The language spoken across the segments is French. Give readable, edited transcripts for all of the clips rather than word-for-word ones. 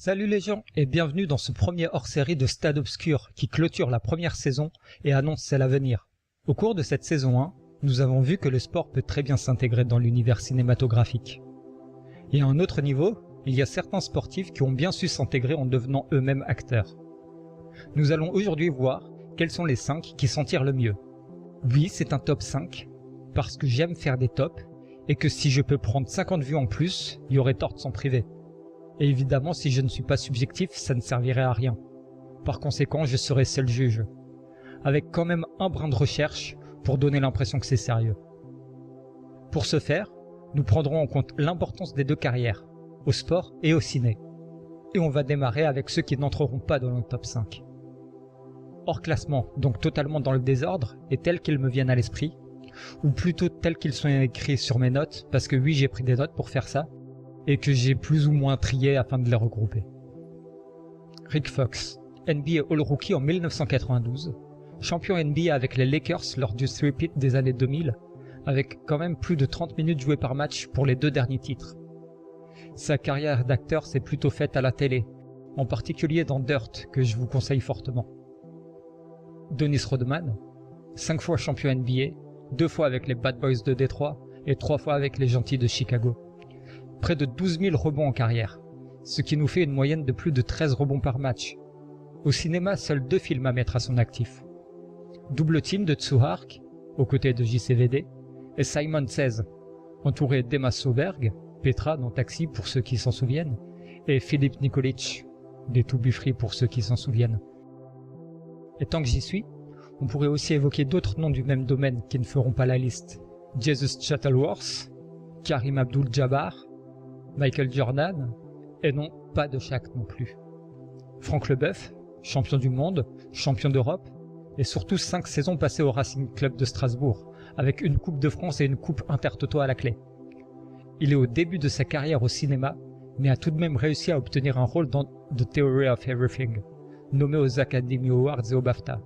Salut les gens et bienvenue dans ce premier hors-série de Stade Obscur qui clôture la première saison et annonce celle à venir. Au cours de cette saison 1, nous avons vu que le sport peut très bien s'intégrer dans l'univers cinématographique. Et à un autre niveau, il y a certains sportifs qui ont bien su s'intégrer en devenant eux-mêmes acteurs. Nous allons aujourd'hui voir quels sont les 5 qui s'en tirent le mieux. Oui, c'est un top 5, parce que j'aime faire des tops et que si je peux prendre 50 vues en plus, il y aurait tort de s'en priver. Et évidemment, si je ne suis pas subjectif, ça ne servirait à rien. Par conséquent, je serai seul juge, avec quand même un brin de recherche pour donner l'impression que c'est sérieux. Pour ce faire, nous prendrons en compte l'importance des deux carrières, au sport et au ciné. Et on va démarrer avec ceux qui n'entreront pas dans le top 5. Hors classement, donc totalement dans le désordre et tels qu'ils me viennent à l'esprit, ou plutôt tels qu'ils sont écrits sur mes notes, parce que oui, j'ai pris des notes pour faire ça, et que j'ai plus ou moins trié afin de les regrouper. Rick Fox, NBA All-Rookie en 1992, champion NBA avec les Lakers lors du three-peat des années 2000, avec quand même plus de 30 minutes jouées par match pour les 2 derniers titres. Sa carrière d'acteur s'est plutôt faite à la télé, en particulier dans Dirt, que je vous conseille fortement. Dennis Rodman, 5 fois champion NBA, 2 fois avec les Bad Boys de Détroit et 3 fois avec les Gentils de Chicago. Près de 12 000 rebonds en carrière, ce qui nous fait une moyenne de plus de 13 rebonds par match. Au cinéma, seuls 2 films à mettre à son actif. Double Team de Tsuhark, aux côtés de JCVD, et Simon Says, entouré d'Emma Soberg, Petra dans Taxi pour ceux qui s'en souviennent, et Philippe Nikolic, des To Be Free pour ceux qui s'en souviennent. Et tant que j'y suis, on pourrait aussi évoquer d'autres noms du même domaine qui ne feront pas la liste. Jesus Shuttleworth, Karim Abdul-Jabbar, Michael Jordan, et non, pas de Shaq non plus. Franck Leboeuf, champion du monde, champion d'Europe, et surtout 5 saisons passées au Racing Club de Strasbourg, avec une Coupe de France et une Coupe Intertoto à la clé. Il est au début de sa carrière au cinéma, mais a tout de même réussi à obtenir un rôle dans The Theory of Everything, nommé aux Academy Awards et au BAFTA,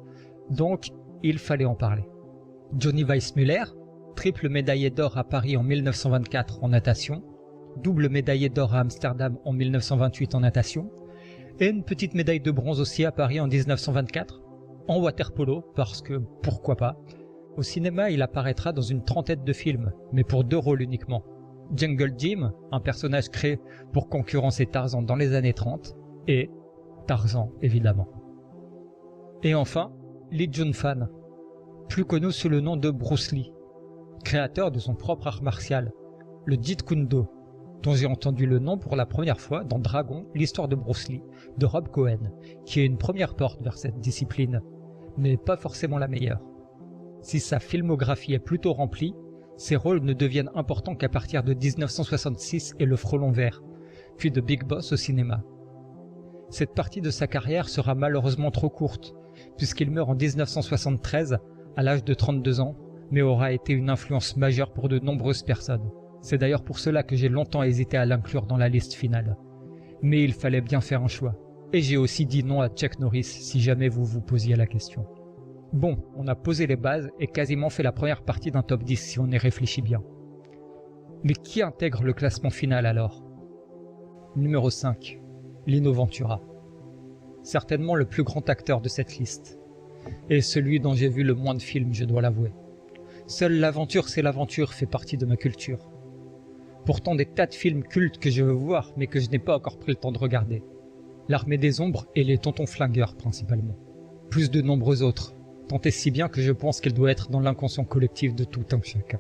donc il fallait en parler. Johnny Weissmuller, triple médaillé d'or à Paris en 1924 en natation, double médaillé d'or à Amsterdam en 1928 en natation, et une petite médaille de bronze aussi à Paris en 1924, en waterpolo, parce que pourquoi pas. Au cinéma, il apparaîtra dans une trentaine de films, mais pour 2 rôles uniquement. Jungle Jim, un personnage créé pour concurrencer Tarzan dans les années 30, et Tarzan évidemment. Et enfin, Lee Jun-fan, plus connu sous le nom de Bruce Lee, créateur de son propre art martial, le Jeet Kune Do, dont j'ai entendu le nom pour la première fois dans Dragon, l'histoire de Bruce Lee, de Rob Cohen, qui est une première porte vers cette discipline, mais pas forcément la meilleure. Si sa filmographie est plutôt remplie, ses rôles ne deviennent importants qu'à partir de 1966 et Le Frelon Vert, puis de Big Boss au cinéma. Cette partie de sa carrière sera malheureusement trop courte, puisqu'il meurt en 1973, à l'âge de 32 ans, mais aura été une influence majeure pour de nombreuses personnes. C'est d'ailleurs pour cela que j'ai longtemps hésité à l'inclure dans la liste finale. Mais il fallait bien faire un choix. Et j'ai aussi dit non à Chuck Norris si jamais vous vous posiez la question. Bon, on a posé les bases et quasiment fait la première partie d'un top 10 si on y réfléchit bien. Mais qui intègre le classement final alors? Numéro 5. Lino Ventura. Certainement le plus grand acteur de cette liste. Et celui dont j'ai vu le moins de films, je dois l'avouer. Seule l'aventure c'est l'aventure fait partie de ma culture. Pourtant des tas de films cultes que je veux voir mais que je n'ai pas encore pris le temps de regarder. L'Armée des Ombres et les Tontons Flingueurs principalement. Plus de nombreux autres, tant et si bien que je pense qu'il doit être dans l'inconscient collectif de tout un chacun.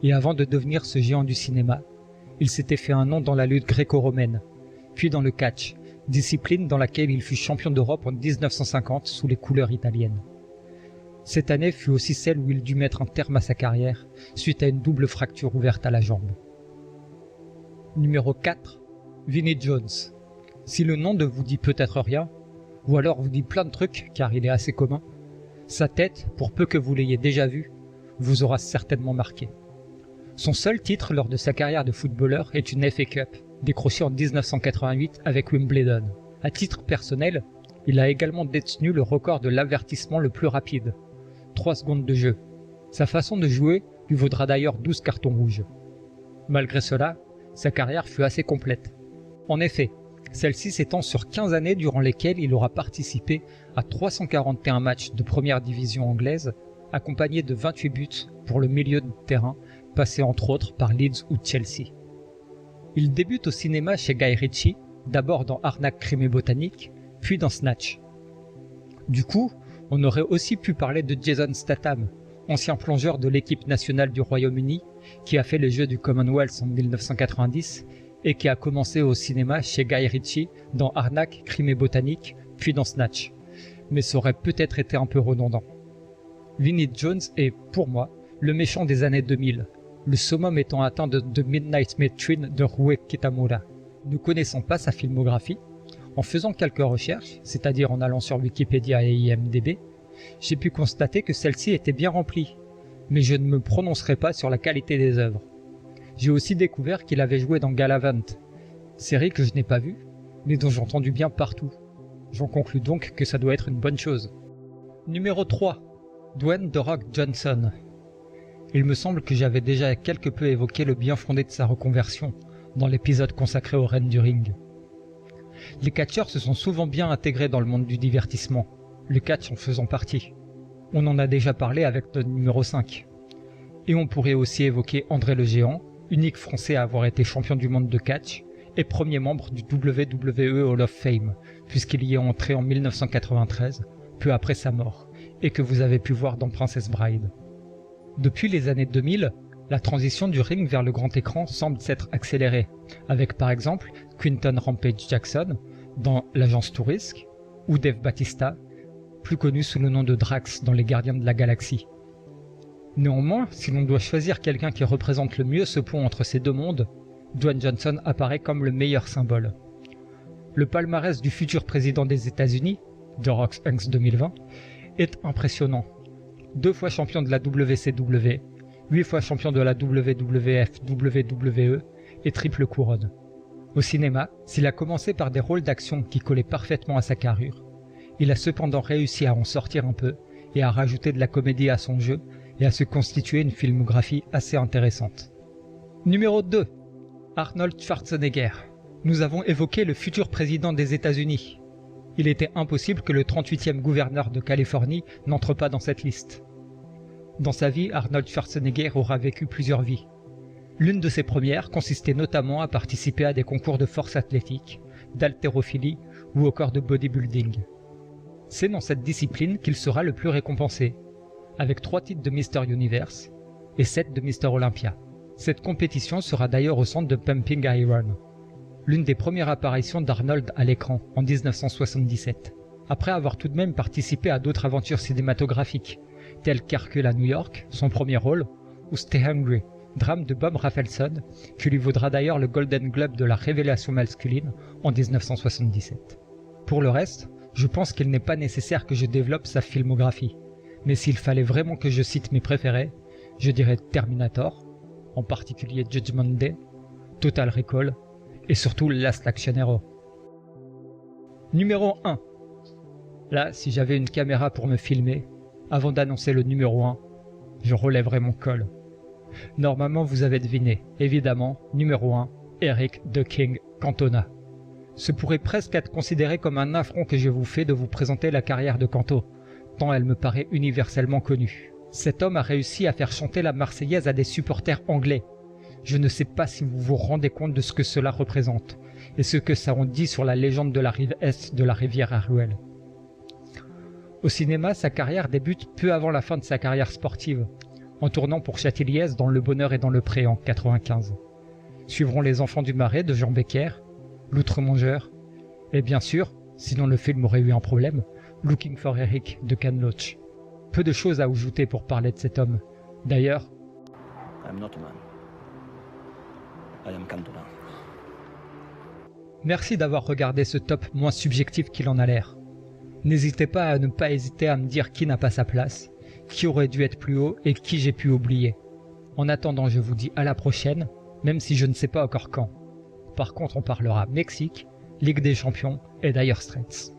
Et avant de devenir ce géant du cinéma, il s'était fait un nom dans la lutte gréco-romaine, puis dans le catch, discipline dans laquelle il fut champion d'Europe en 1950 sous les couleurs italiennes. Cette année fut aussi celle où il dut mettre un terme à sa carrière suite à une double fracture ouverte à la jambe. Numéro 4. Vinnie Jones. Si le nom ne vous dit peut-être rien, ou alors vous dit plein de trucs car il est assez commun, sa tête, pour peu que vous l'ayez déjà vue, vous aura certainement marqué. Son seul titre lors de sa carrière de footballeur est une FA Cup, décrochée en 1988 avec Wimbledon. À titre personnel, il a également détenu le record de l'avertissement le plus rapide, 3 secondes de jeu. Sa façon de jouer lui vaudra d'ailleurs 12 cartons rouges. Malgré cela, sa carrière fut assez complète. En effet, Celle-ci s'étend sur 15 années durant lesquelles il aura participé à 341 matchs de première division anglaise, accompagné de 28 buts pour le milieu de terrain, passé entre autres par Leeds ou Chelsea. Il débute au cinéma chez Guy Ritchie, d'abord dans Arnaque, Crime et Botanique, puis dans Snatch. Du coup, on aurait aussi pu parler de Jason Statham, ancien plongeur de l'équipe nationale du Royaume-Uni, qui a fait les Jeux du Commonwealth en 1990 et qui a commencé au cinéma chez Guy Ritchie dans Arnaque, Crime et Botanique, puis dans Snatch. Mais ça aurait peut-être été un peu redondant. Vinnie Jones est, pour moi, le méchant des années 2000, le summum étant atteint de The Midnight Matrix de Rue Kitamura. Ne connaissant pas sa filmographie, en faisant quelques recherches, c'est-à-dire en allant sur Wikipédia et IMDb, j'ai pu constater que celle-ci était bien remplie, mais je ne me prononcerai pas sur la qualité des œuvres. J'ai aussi découvert qu'il avait joué dans Galavant, série que je n'ai pas vue, mais dont j'ai entendu bien partout. J'en conclus donc que ça doit être une bonne chose. Numéro 3. Dwayne The Rock Johnson. Il me semble que j'avais déjà quelque peu évoqué le bien fondé de sa reconversion dans l'épisode consacré aux reines du ring. Les catcheurs se sont souvent bien intégrés dans le monde du divertissement, le catch en faisant partie. On en a déjà parlé avec notre numéro 5. Et on pourrait aussi évoquer André le Géant, unique français à avoir été champion du monde de catch et premier membre du WWE Hall of Fame, puisqu'il y est entré en 1993, peu après sa mort, et que vous avez pu voir dans Princess Bride. Depuis les années 2000, la transition du ring vers le grand écran semble s'être accélérée, avec par exemple Quinton Rampage Jackson dans l'agence Tourist, ou Dave Bautista, plus connu sous le nom de Drax dans Les Gardiens de la Galaxie. Néanmoins, si l'on doit choisir quelqu'un qui représente le mieux ce pont entre ces deux mondes, Dwayne Johnson apparaît comme le meilleur symbole. Le palmarès du futur président des États-Unis, The Rock Hanks 2020, est impressionnant. 2 fois champion de la WCW, 8 fois champion de la WWF, WWE et triple couronne. Au cinéma, s'il a commencé par des rôles d'action qui collaient parfaitement à sa carrure, il a cependant réussi à en sortir un peu et à rajouter de la comédie à son jeu et à se constituer une filmographie assez intéressante. Numéro 2. Arnold Schwarzenegger. Nous avons évoqué le futur président des États-Unis. Il était impossible que le 38e gouverneur de Californie n'entre pas dans cette liste. Dans sa vie, Arnold Schwarzenegger aura vécu plusieurs vies. L'une de ses premières consistait notamment à participer à des concours de force athlétique, d'haltérophilie ou encore de bodybuilding. C'est dans cette discipline qu'il sera le plus récompensé, avec 3 titres de Mr. Universe et 7 de Mr. Olympia. Cette compétition sera d'ailleurs au centre de Pumping Iron, l'une des premières apparitions d'Arnold à l'écran en 1977, après avoir tout de même participé à d'autres aventures cinématographiques, telles qu'Hercule à New York, son premier rôle, ou Stay Hungry, drame de Bob Rafelson, qui lui vaudra d'ailleurs le Golden Globe de la révélation masculine en 1977. Pour le reste, je pense qu'il n'est pas nécessaire que je développe sa filmographie, mais s'il fallait vraiment que je cite mes préférés, je dirais Terminator, en particulier Judgment Day, Total Recall, et surtout Last Action Hero. Numéro 1. Là, si j'avais une caméra pour me filmer, avant d'annoncer le numéro 1, je relèverais mon col. Normalement, vous avez deviné, évidemment, numéro 1, Eric The King Cantona. Ce pourrait presque être considéré comme un affront que je vous fais de vous présenter la carrière de Canto, tant elle me paraît universellement connue. Cet homme a réussi à faire chanter la Marseillaise à des supporters anglais. Je ne sais pas si vous vous rendez compte de ce que cela représente, et ce que ça en dit sur la légende de la rive est de la rivière Harwell. Au cinéma, sa carrière débute peu avant la fin de sa carrière sportive, en tournant pour Châtilliez dans Le Bonheur et dans le Pré en 1995. Suivront Les Enfants du Marais de Jean Becker, L'Outre-Mangeur, et bien sûr, sinon le film aurait eu un problème, Looking for Eric de Ken Loach. Peu de choses à ajouter pour parler de cet homme. D'ailleurs, I'm not a man. I am Cantona. Merci d'avoir regardé ce top moins subjectif qu'il en a l'air. N'hésitez pas à ne pas hésiter à me dire qui n'a pas sa place, qui aurait dû être plus haut et qui j'ai pu oublier. En attendant, je vous dis à la prochaine, même si je ne sais pas encore quand. Par contre, on parlera Mexique, Ligue des Champions et Dire Straits.